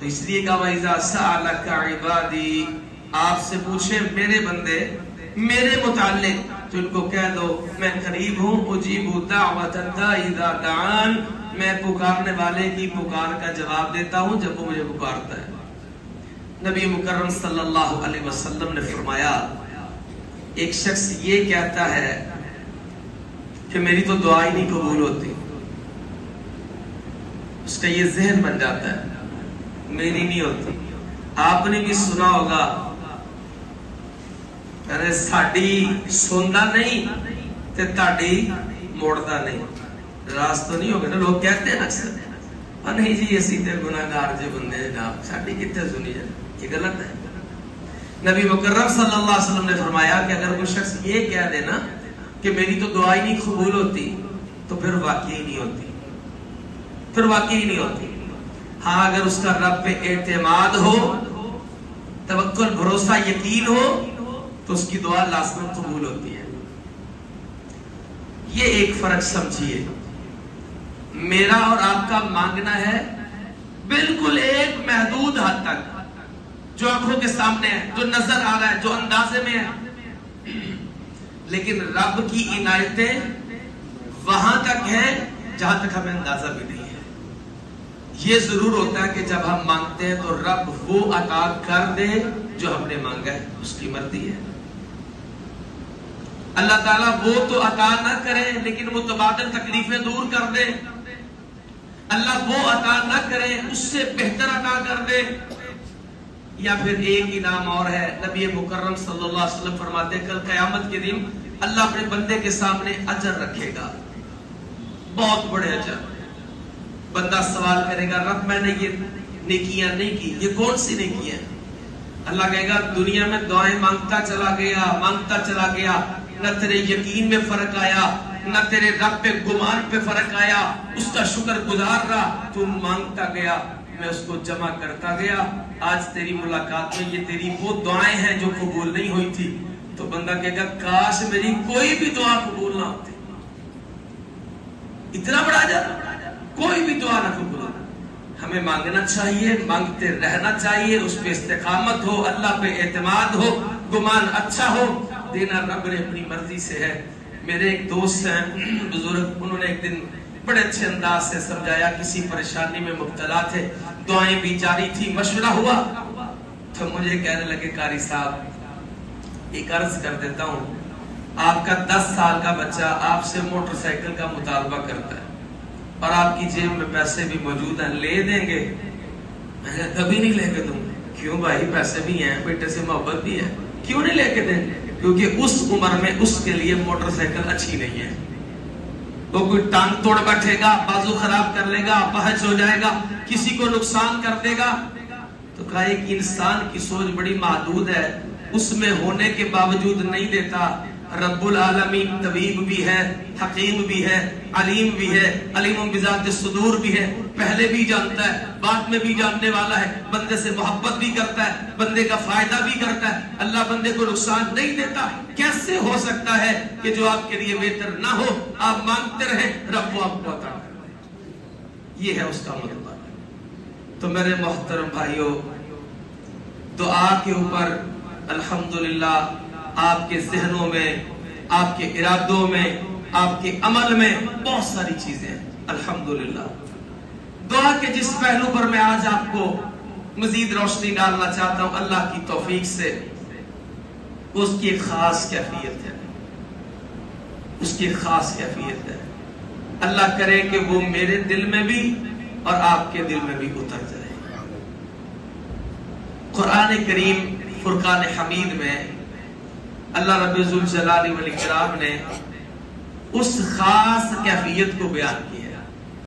تو اس لیے کہا وَإِذَا سَأَلَكَ عِبَادِي، آپ سے پوچھے میرے بندے میرے متعلق تو ان کو کہہ دو میں قریب ہوں، اجیب دعوت الداعی اذا دعان، میں پکارنے والے کی پکار کا جواب دیتا ہوں جب وہ مجھے پکارتا ہے۔ نبی مکرم صلی اللہ علیہ وسلم نے فرمایا ایک شخص یہ کہتا ہے کہ میری تو دعا ہی نہیں قبول ہوتی، اس کا یہ ذہن بن جاتا ہے میری نہیں ہوتی۔ آپ نے بھی سنا ہوگا ارے ساڈی سندا نہیں تے تاڈی موڑدا نہیں، راست تو نہیں ہوگا نا، لوگ کہتے ہیں اکثر نہیں جی اسی تے گناہگار جے بندے ہیں جناب ساڈی کتے سنی جائے، یہ غلط ہے۔ نبی مکرم صلی اللہ علیہ وسلم نے فرمایا کہ اگر کوئی شخص یہ کہہ دے نا کہ میری تو دعا ہی نہیں قبول ہوتی تو پھر واقعی نہیں ہوتی، پھر واقعی نہیں ہوتی۔ ہاں اگر اس کا رب پہ اعتماد ہو، توکل، بھروسہ، یقین ہو تو اس کی دعا لازماً قبول ہوتی ہے۔ یہ ایک فرق سمجھیے، میرا اور آپ کا مانگنا ہے بالکل ایک محدود حد تک، جو آنکھوں کے سامنے ہے، جو نظر آ رہا ہے، جو اندازے میں ہے، لیکن رب کی عنایتیں وہاں تک ہیں جہاں تک ہمیں اندازہ بھی نہیں ہے۔ یہ ضرور ہوتا ہے کہ جب ہم مانگتے ہیں تو رب وہ عطا کر دے جو ہم نے مانگا ہے، اس کی مرضی ہے۔ اللہ تعالیٰ وہ تو عطا نہ کرے لیکن متبادل تکلیفیں دور کر دے، اللہ وہ عطا نہ کرے اس سے بہتر عطا کر دے، یا پھر ایک انعام اور ہے۔ نبی مکرم صلی اللہ علیہ وسلم فرماتے کل قیامت کے دن اللہ اپنے بندے کے سامنے اجر رکھے گا، بہت بڑے اجر۔ بندہ سوال کرے گا رب میں نے یہ نیکیاں نہیں کی، یہ کون سی نیکیاں؟ اللہ کہے گا دنیا میں دعائیں مانگتا چلا گیا، نہ تیرے یقین میں فرق آیا، نہ تیرے رب پہ گمان پہ فرق آیا، اس کا شکر گزار رہا، تو مانگتا گیا، میں اس کو جمع کرتا گیا، آج تیری ملاقات میں یہ تیری وہ دعائیں ہیں جو قبول نہیں ہوئی تھی۔ تو بندہ کہے گا کاش میری کوئی بھی دعا قبول نہ ہوتی، اتنا بڑا اجر، کوئی بھی دعا نہ قبول ہوتی۔ ہمیں مانگنا چاہیے، مانگتے رہنا چاہیے، اس پہ استقامت ہو، اللہ پہ اعتماد ہو، گمان اچھا ہو، دینا رب نے اپنی مرضی سے ہے۔ میرے ایک دوست ہیں بزرگ، انہوں نے ایک دن بڑے اچھے انداز سے سمجھایا، کسی پریشانی میں مبتلا تھے، دعائیں بھی جاری تھی، مشورہ ہوا تو مجھے کہنے لگے قاری صاحب ایک عرض کر دیتا ہوں، آپ کا 10 سال کا بچہ آپ سے موٹر سائیکل کا مطالبہ کرتا ہے اور آپ کی جیب میں پیسے بھی موجود ہیں، لے دیں گے؟ میں نے کبھی نہیں لے کے دوں گا۔ کیوں بھائی؟ پیسے بھی ہیں، بیٹے سے محبت بھی ہے، کیوں نہیں لے کے دیں؟ کیونکہ اس عمر میں اس کے لیے موٹر سائیکل اچھی نہیں ہے، وہ کوئی ٹانگ توڑ بیٹھے گا، بازو خراب کر لے گا، پہچ ہو جائے گا، کسی کو نقصان کر دے گا۔ تو کہا ایک انسان کی سوچ بڑی محدود ہے، اس میں ہونے کے باوجود نہیں دیتا۔ رب العالمین طبیب بھی ہے، حکیم بھی ہے، علیم بھی ہے، علیم بذات الصدور بھی ہے، پہلے بھی جانتا ہے، بعد میں بھی جاننے والا ہے، بندے سے محبت بھی کرتا ہے، بندے کا فائدہ بھی کرتا ہے، اللہ بندے کو نقصان نہیں دیتا۔ کیسے ہو سکتا ہے کہ جو آپ کے لیے بہتر نہ ہو آپ مانگتے رہیں، رب وہ آپ کو عطا کرے؟ یہ ہے اس کا مطلب۔ تو میرے محترم بھائیوں، دعا کے اوپر الحمدللہ آپ کے ذہنوں میں، آپ کے ارادوں میں، آپ کے عمل میں بہت ساری چیزیں ہیں الحمدللہ۔ دعا کے جس پہلو پر میں آج آپ کو مزید روشنی ڈالنا چاہتا ہوں اللہ کی توفیق سے، اس کی ایک خاص کیفیت ہے، اس کی ایک خاص کیفیت ہے۔ اللہ کرے کہ وہ میرے دل میں بھی اور آپ کے دل میں بھی اتر جائے۔ قرآن کریم فرقان حمید میں اللہ رب ذوالجلال والاکرام نے اس خاص کیفیت کو بیان کیا ہے۔